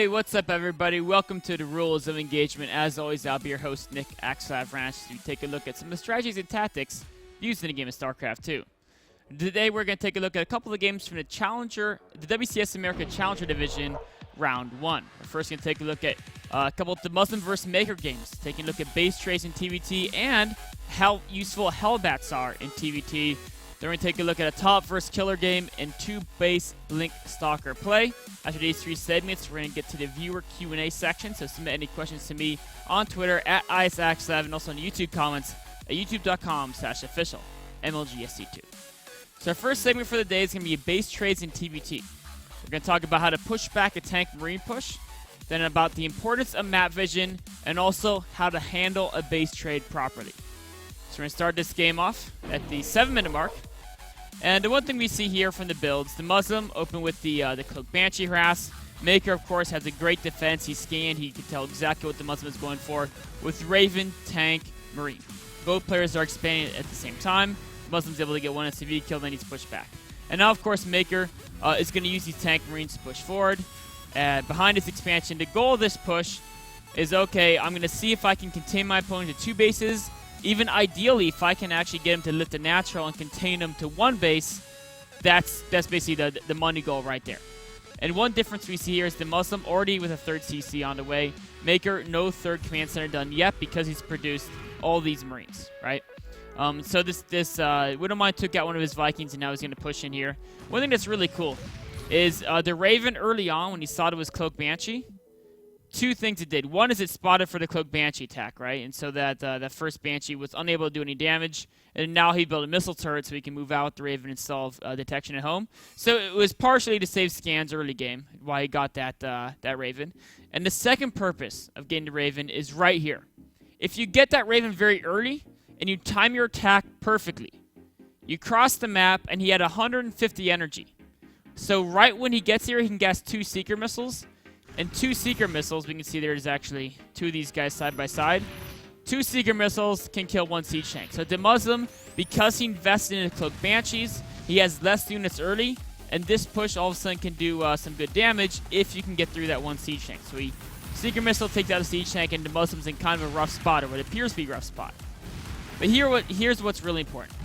Hey, what's up everybody? Welcome to the Rules of Engagement. As always, I'll be your host, Nick, axslav, ranish, to take a look at some of the strategies and tactics used in the game of Starcraft 2. Today we're going to take a look at a couple of games from the WCS America Challenger Division, Round 1. We're first going to take a look at a couple of Demuslim vs. Maker games, taking a look at base trays in TvT and how useful Hellbats are in TvT. Then we're going to take a look at a top versus killer game and 2 base link stalker play. After these 3 segments, we're going to get to the viewer Q&A section, so submit any questions to me on Twitter at axslav and also in the YouTube comments at youtube.com/official MLGSC2. So our first segment for the day is going to be base trades in TvT. We're going to talk about how to push back a tank marine push, then about the importance of map vision, and also how to handle a base trade properly. So we're going to start this game off at the 7-minute mark. And the one thing we see here from the builds, the Muslim open with the Cloak Banshee harass. Maker, of course, has a great defense. He's scanned. He can tell exactly what the Muslim is going for with Raven, Tank, Marine. Both players are expanding at the same time. Muslim's able to get one SCV kill, then he's pushed back. And now, of course, Maker is going to use these Tank Marines to push forward. Behind his expansion, the goal of this push is, okay, I'm going to see if I can contain my opponent to 2 bases. Even ideally, if I can actually get him to lift a natural and contain him to 1 base, that's basically the money goal right there. And one difference we see here is the Muslim already with a 3rd CC on the way. Maker, no 3rd command center done yet because he's produced all these Marines, right? So this Widowmine took out one of his Vikings and now he's going to push in here. One thing that's really cool is the Raven early on when he saw it was Cloak Banshee. 2 things it did. One is it spotted for the Cloak Banshee attack, right? And so that first Banshee was unable to do any damage. And now he built a missile turret so he can move out with the Raven and solve detection at home. So it was partially to save scans early game, why he got that Raven. And the second purpose of getting the Raven is right here. If you get that Raven very early and you time your attack perfectly, you cross the map and he had 150 energy. So right when he gets here, he can gas 2 Seeker missiles. And 2 Seeker missiles, we can see there's actually 2 of these guys side by side. 2 Seeker missiles can kill 1 siege tank. So Demuslim, because he invested in the Cloak Banshees, he has less units early, and this push all of a sudden can do some good damage if you can get through that 1 siege tank. So he Seeker missile takes out a siege tank, and Demuslim's in kind of a rough spot, or what appears to be a rough spot. But here's what's really important.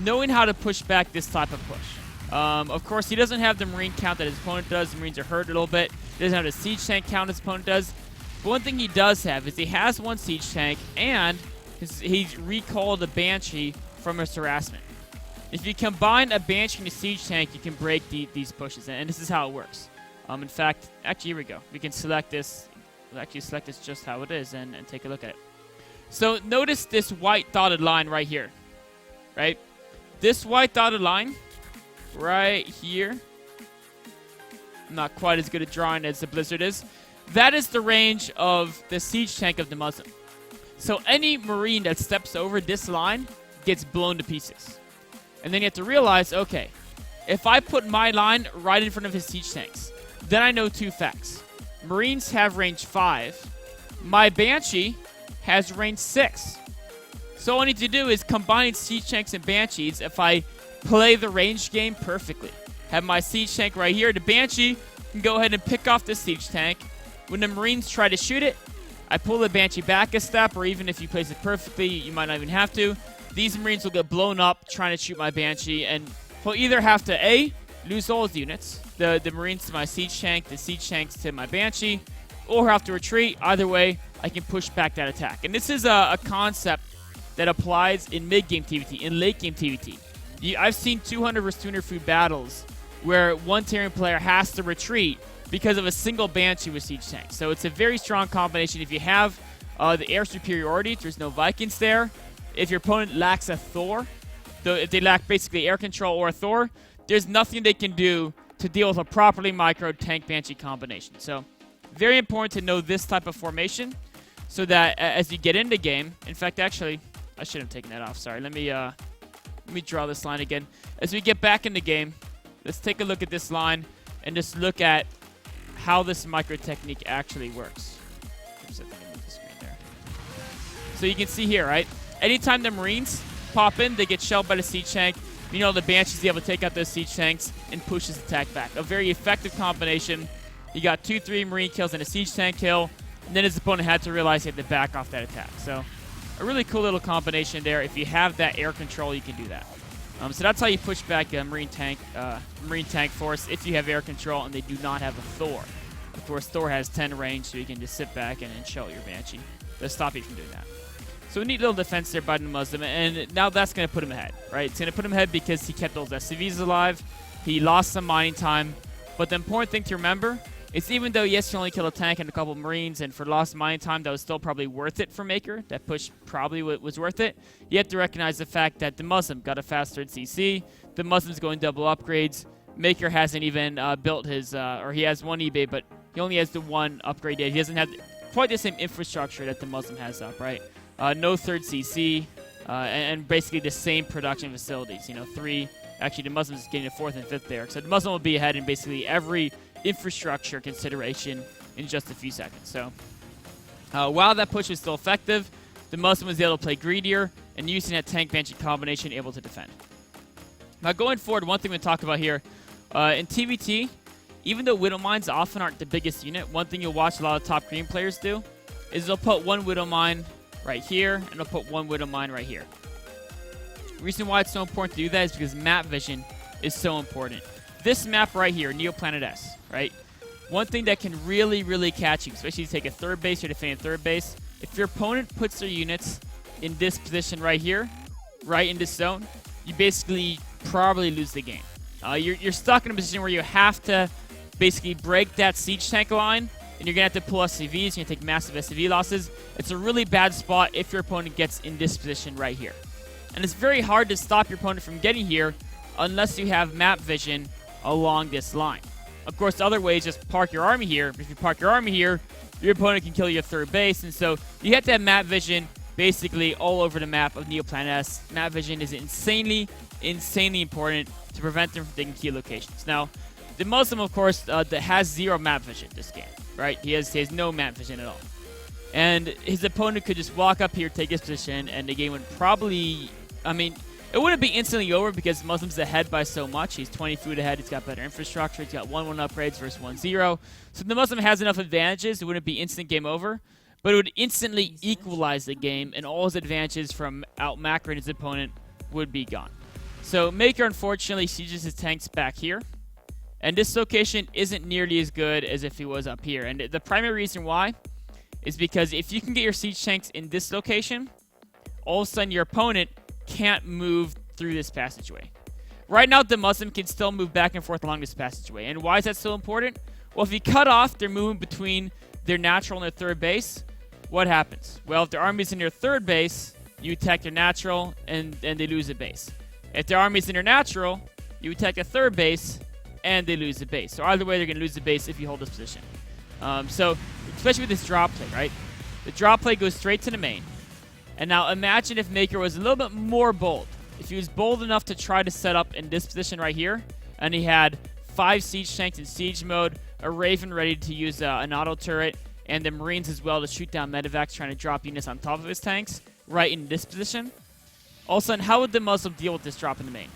Knowing how to push back this type of push. Of course, he doesn't have the Marine count that his opponent does. The Marines are hurt a little bit. He doesn't have the siege tank count his opponent does. But one thing he does have is he has 1 siege tank, and he's recalled a Banshee from his harassment. If you combine a Banshee and a siege tank, you can break these pushes, and this is how it works. In fact, actually, here we go. We can select this. We'll actually select this just how it is and take a look at it. So notice this white dotted line right here, right? This white dotted line right here. I'm not quite as good at drawing as the Blizzard is. That is the range of the siege tank of the Muslim. So any Marine that steps over this line gets blown to pieces. And then you have to realize, okay, if I put my line right in front of his siege tanks, then I know 2 facts. Marines have range 5. My Banshee has range 6. So all I need to do is combine siege tanks and Banshees if I play the range game perfectly. Have my siege tank right here. The Banshee can go ahead and pick off the siege tank. When the Marines try to shoot it, I pull the Banshee back a step, or even if you place it perfectly, you might not even have to. These Marines will get blown up trying to shoot my Banshee, and he'll either have to A, lose all his units, the Marines to my siege tank, the siege tanks to my Banshee, or have to retreat. Either way, I can push back that attack. And this is a concept that applies in mid-game TvT, in late-game TvT. I've seen 200 vs 200 food battles where one Terran player has to retreat because of a single Banshee with siege tank. So it's a very strong combination. If you have the air superiority, there's no Vikings there. If your opponent lacks a Thor, if they lack basically air control or a Thor, there's nothing they can do to deal with a properly micro tank Banshee combination. So very important to know this type of formation so that as you get into game, in fact, actually, I should have taken that off. Sorry. Let me draw this line again. As we get back in the game, let's take a look at this line and just look at how this micro technique actually works. Oops, I think I moved the screen there. So you can see here, right? Anytime the Marines pop in, they get shelled by the siege tank. You know, the Banshee's able to take out those siege tanks and push his attack back. A very effective combination He got 2-3 Marine kills and a Siege Tank kill, and then his opponent had to realize he had to back off that attack. So a really cool little combination there. If you have that air control, you can do that. So that's how you push back a Marine tank force if you have air control and they do not have a Thor. Of course, Thor has 10 range, so you can just sit back and shell your Banshee. That'll stop you from doing that. So a neat little defense there by Demuslim, and now that's going to put him ahead, right? It's going to put him ahead because he kept those SCVs alive. He lost some mining time, but the important thing to remember is even though, yes, you only killed a tank and a couple of Marines, and for lost mining time, that was still probably worth it for Maker. That push probably was worth it. You have to recognize the fact that Demuslim got a fast third CC. Demuslim's going double upgrades. Maker hasn't even built his, or he has one eBay, but he only has the one upgrade yet. He doesn't have quite the same infrastructure that Demuslim has up, right? No third CC, and basically the same production facilities. You know, 3. Actually, Demuslim's getting a 4th and 5th there. So Demuslim will be ahead in basically every infrastructure consideration in just a few seconds. So while that push was still effective, Demuslim was able to play greedier and using that tank Banshee combination able to defend. Now going forward, one thing we talk about here, in TvT, even though Widow Mines often aren't the biggest unit, one thing you'll watch a lot of top green players do is they'll put one Widow Mine right here and they'll put one Widow Mine right here. The reason why it's so important to do that is because map vision is so important. This map right here, Neoplanet S, right? One thing that can really, really catch you, especially if you take a third base or defend a third base, if your opponent puts their units in this position right here, right in this zone, you basically probably lose the game. You're stuck in a position where you have to basically break that siege tank line, and you're going to have to pull SCVs, you're going to take massive SCV losses. It's a really bad spot if your opponent gets in this position right here. And it's very hard to stop your opponent from getting here unless you have map vision along this line. Of course, the other way is just park your army here. If you park your army here, your opponent can kill your third base. And so you have to have map vision basically all over the map of Neoplanet S. Map vision is insanely important to prevent them from taking key locations. Now, Demuslim, of course, that has 0 map vision this game, right? He has no map vision at all. And his opponent could just walk up here, take his position, and the game would probably, I mean, it wouldn't be instantly over because Muslim's ahead by so much. He's 20 food ahead. He's got better infrastructure. He's got 1-1 upgrades versus 1-0. So the Muslim has enough advantages. It wouldn't be instant game over, but it would instantly equalize the game, and all his advantages from out-macroing his opponent would be gone. So Maker, unfortunately, sieges his tanks back here. And this location isn't nearly as good as if he was up here. And the primary reason why is because if you can get your siege tanks in this location, all of a sudden your opponent can't move through this passageway. Right now, the Muslim can still move back and forth along this passageway. And why is that so important? Well, if you cut off their movement between their natural and their third base, what happens? Well, if their army's in their third base, you attack their natural and they lose a base. If their army's in their natural, you attack a third base and they lose the base. So either way, they're going to lose the base if you hold this position. So, especially with this drop play, right? The drop play goes straight to the main. And now imagine if Maker was a little bit more bold. If he was bold enough to try to set up in this position right here, and he had 5 siege tanks in siege mode, a Raven ready to use an auto turret, and the Marines as well to shoot down medevacs trying to drop units on top of his tanks, right in this position. All of a sudden, how would the Muslim deal with this drop in the main,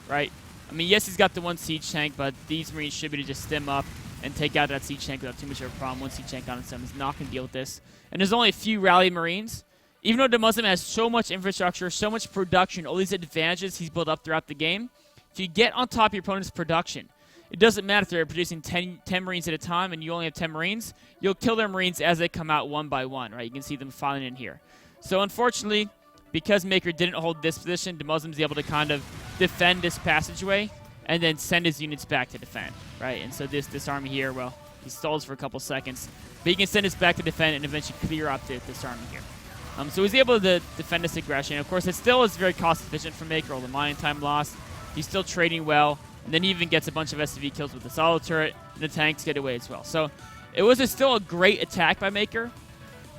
right? I mean, yes, he's got the 1 siege tank, but these Marines should be to just stem up and take out that siege tank without too much of a problem. 1 siege tank on its own is not going to deal with this. And there's only a few rally Marines. Even though the Muslim has so much infrastructure, so much production, all these advantages he's built up throughout the game, if you get on top of your opponent's production, it doesn't matter if they're producing 10 Marines at a time and you only have 10 Marines, you'll kill their Marines as they come out one by one, right? You can see them filing in here. So unfortunately, because Maker didn't hold this position, the Muslim's able to kind of defend this passageway and then send his units back to defend, right? And so this army here, well, he stalls for a couple seconds, but he can send us back to defend and eventually clear up this army here. So he's able to defend this aggression. Of course, it still is very cost-efficient for Maker, all the mining time lost. He's still trading well, and then he even gets a bunch of SCV kills with the solid turret, and the tanks get away as well. So it was still a great attack by Maker,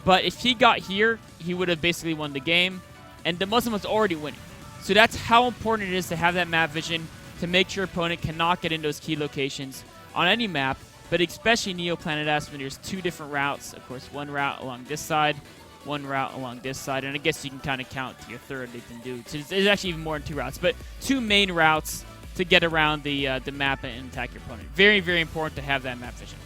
but if he got here, he would have basically won the game, and the Muslim was already winning. So that's how important it is to have that map vision to make sure your opponent cannot get in those key locations on any map, but especially Neoplanet S when there's 2 different routes. Of course, 1 route along this side, 1 route along this side, and I guess you can kind of count to your third they can do. So there's actually even more than 2 routes, but 2 main routes to get around the map and attack your opponent. Very, very important to have that map vision.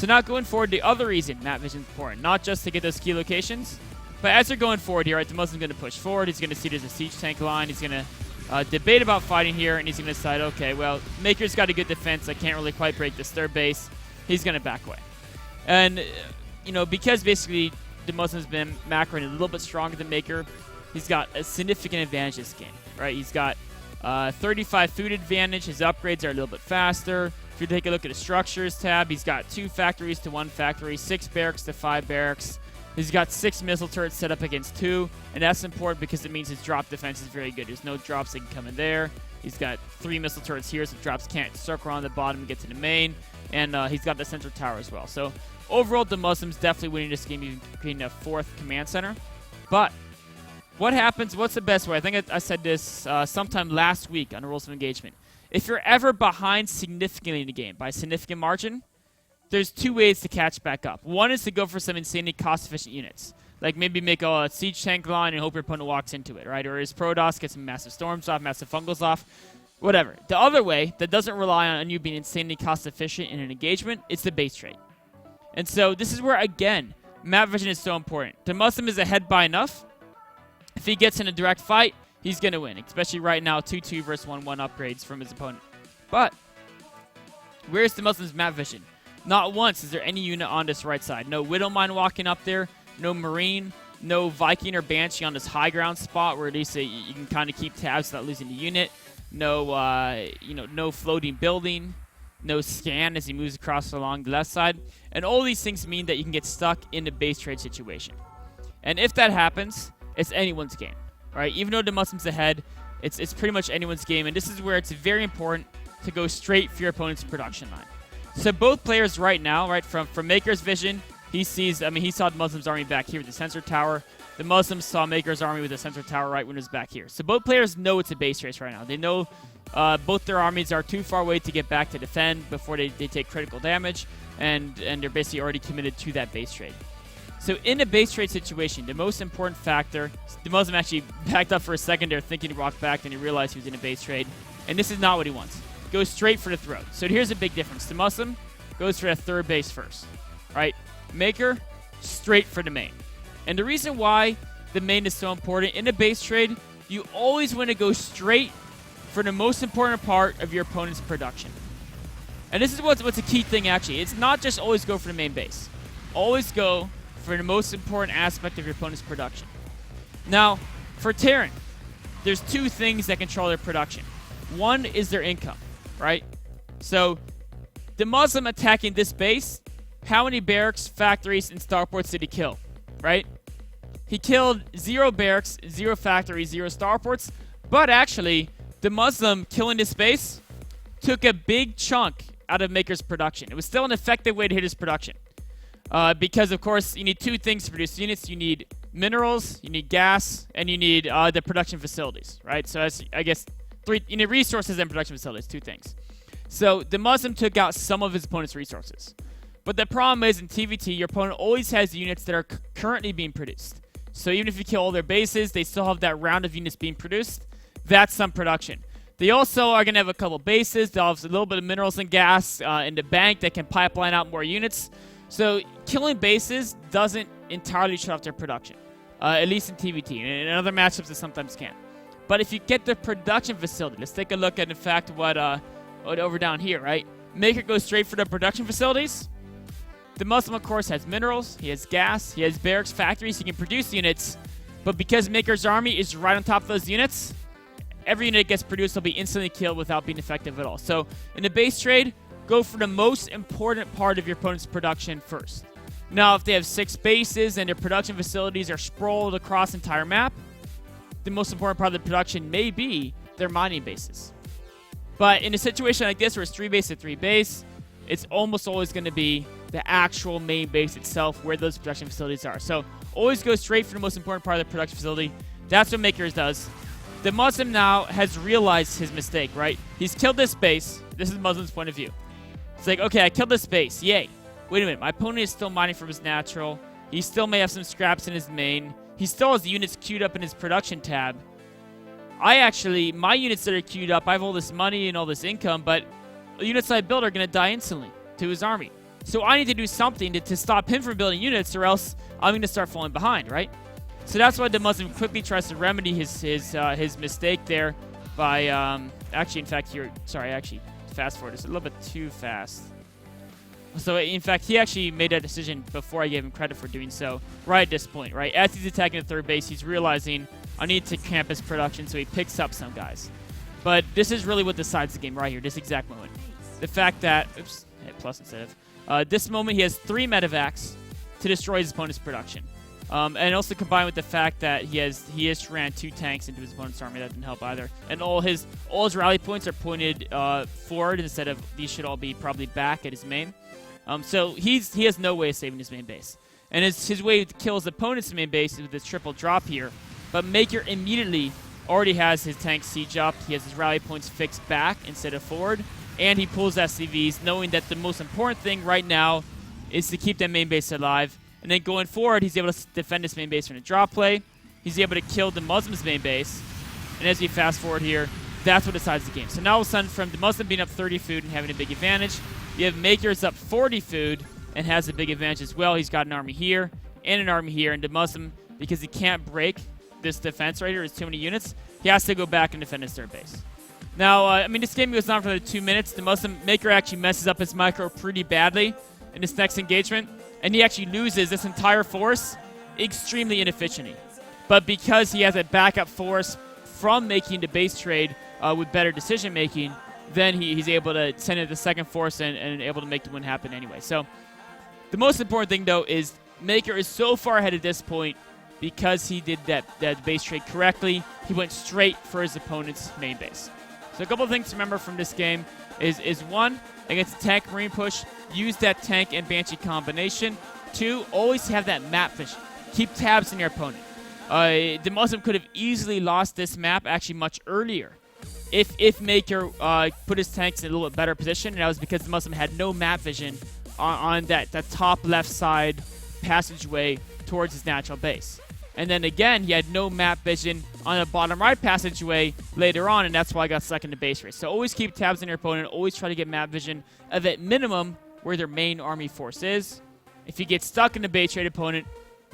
So now going forward, the other reason map vision is important, not just to get those key locations, but as you're going forward here, right, the Muslim's going to push forward. He's going to see there's a siege tank line. He's going to debate about fighting here, and he's going to decide, okay, well, Maker's got a good defense. I can't really quite break this third base. He's going to back away. And, you know, because basically the Muslim's been macroing a little bit stronger than Maker, he's got a significant advantage this game, right? He's got 35 food advantage. His upgrades are a little bit faster. If you take a look at the structures tab, he's got 2 factories to 1 factory, 6 barracks to 5 barracks. He's got 6 missile turrets set up against 2, and that's important because it means his drop defense is very good. There's no drops that can come in there. He's got 3 missile turrets here, so drops can't circle around the bottom and get to the main, and he's got the central tower as well. So overall, the Muslims definitely winning this game, even creating a 4th command center. But what happens? What's the best way? I think I said this sometime last week on the rules of engagement. If you're ever behind significantly in the game, by a significant margin, there's 2 ways to catch back up. One is to go for some insanely cost-efficient units. Like maybe make a siege tank line and hope your opponent walks into it, right? Or his Protoss gets some massive storms off, massive fungals off, whatever. The other way that doesn't rely on you being insanely cost-efficient in an engagement is the base trade. And so this is where, again, map vision is so important. The Muslim is ahead by enough. If he gets in a direct fight, he's going to win, especially right now, 2-2 versus 1-1 upgrades from his opponent. But where's the Muslim's map vision? Not once is there any unit on this right side. No Widowmine walking up there, no Marine, no Viking or Banshee on this high ground spot where at least you can kind of keep tabs without losing the unit. No, no floating building, no scan as he moves across along the left side. And all these things mean that you can get stuck in the base trade situation. And if that happens, it's anyone's game, right? Even though the Muslim's ahead, it's pretty much anyone's game. And this is where it's very important to go straight for your opponent's production line. So both players right now, right, from Maker's vision, he saw the Muslim's army back here with the sensor tower. The Muslims saw Maker's army with the sensor tower right when it was back here. So both players know it's a base race right now. They know both their armies are too far away to get back to defend before they take critical damage, and they're basically already committed to that base trade. So in a base trade situation, the most important factor, the Muslim actually backed up for a second there thinking he walked back, then he realized he was in a base trade, and this is not what he wants. Goes straight for the throat. So here's a big difference. The Muslim goes for a third base first, right? Maker, straight for the main. And the reason why the main is so important, in a base trade, you always want to go straight for the most important part of your opponent's production. And this is what's a key thing, actually. It's not just always go for the main base. Always go for the most important aspect of your opponent's production. Now, for Terran, there's 2 things that control their production. One is their income, right? So the Muslim attacking this base, how many barracks, factories, and starports did he kill, right? He killed 0 barracks, 0 factories, 0 starports, but actually, the Muslim killing this base took a big chunk out of Maker's production. It was still an effective way to hit his production. Because, of course, you need 2 things to produce units. You need minerals, you need gas, and you need the production facilities, right? So that's, I guess, 3. You need resources and production facilities, 2 things. So the Muslim took out some of his opponent's resources. But the problem is, in TvT, your opponent always has units that are currently being produced. So even if you kill all their bases, they still have that round of units being produced. That's some production. They also are going to have a couple bases. They'll have a little bit of minerals and gas in the bank that can pipeline out more units. So killing bases doesn't entirely shut off their production, at least in TvT. And in other matchups, it sometimes can. But if you get the production facility, let's take a look at, in fact, what over down here, right? Maker goes straight for the production facilities. The Muslim, of course, has minerals, he has gas, he has barracks, factories, he can produce units. But because Maker's army is right on top of those units, every unit that gets produced will be instantly killed without being effective at all. So in the base trade, go for the most important part of your opponent's production first. Now, if they have 6 bases and their production facilities are sprawled across the entire map, the most important part of the production may be their mining bases. But in a situation like this where it's 3 base to 3 base, it's almost always going to be the actual main base itself where those production facilities are. So always go straight for the most important part of the production facility. That's what Makers does. The Muslim now has realized his mistake, right? He's killed this base. This is Muslim's point of view. It's like, okay, I killed this base. Yay. Wait a minute. My opponent is still mining from his natural. He still may have some scraps in his main. He still has units queued up in his production tab. My units that are queued up, I have all this money and all this income, but the units I build are going to die instantly to his army. So I need to do something to stop him from building units, or else I'm going to start falling behind, right? So that's why Demuslim quickly tries to remedy his mistake there by actually, in fact, fast forward. It's a little bit too fast. So in fact, he actually made that decision before I gave him credit for doing so. Right at this point, right as he's attacking the third base, he's realizing I need to camp his production, so he picks up some guys. But this is really what decides the game right here. This exact moment, the fact that plus instead of this moment, he has 3 medevacs to destroy his opponent's production. And also combined with the fact that he just ran 2 tanks into his opponent's army, that didn't help either. And all his rally points are pointed forward instead of these should all be probably back at his main. So he has no way of saving his main base. And his way to kill his opponent's main base is with this triple drop here. But Maker immediately already has his tank siege up. He has his rally points fixed back instead of forward. And he pulls SCVs, knowing that the most important thing right now is to keep that main base alive. And then going forward, he's able to defend his main base from a drop play. He's able to kill Demuslim's main base. And as we fast forward here, that's what decides the game. So now all of a sudden, from Demuslim being up 30 food and having a big advantage, you have Maker's up 40 food and has a big advantage as well. He's got an army here and an army here. And Demuslim, because he can't break this defense right here, there's too many units, he has to go back and defend his third base. Now, I mean, this game goes on for another 2 minutes. Demuslim Maker actually messes up his micro pretty badly in this next engagement. And he actually loses this entire force extremely inefficiently. But because he has a backup force from making the base trade with better decision making, then he's able to send in the second force and able to make the win happen anyway. So the most important thing, though, is Maker is so far ahead at this point because he did that base trade correctly. He went straight for his opponent's main base. So a couple of things to remember from this game is one, against a tank marine push, use that tank and Banshee combination. 2, always have that map vision. Keep tabs on your opponent. Demuslim could have easily lost this map actually much earlier if Maker put his tanks in a little bit better position, and that was because Demuslim had no map vision on that top left side passageway towards his natural base. And then again, he had no map vision on the bottom right passageway later on, and that's why I got stuck in the base race. So always keep tabs on your opponent. Always try to get map vision of at minimum where their main army force is. If you get stuck in the base trade opponent,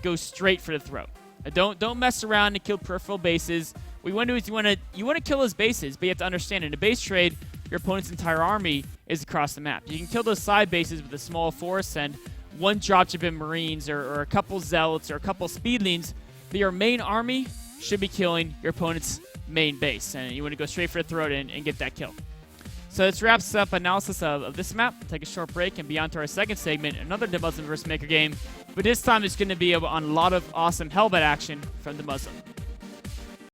go straight for the throat. Don't mess around and kill peripheral bases. What you want to do is you want to kill his bases, but you have to understand in a base trade, your opponent's entire army is across the map. You can kill those side bases with a small force and 1 dropship in Marines or a couple Zealots or a couple Speedlings, but your main army should be killing your opponent's main base, and you want to go straight for the throat and get that kill. So this wraps up analysis of this map. Take a short break and be on to our second segment, another Demuslim vs. Maker game, but this time it's going to be on a lot of awesome Hellbat action from Demuslim.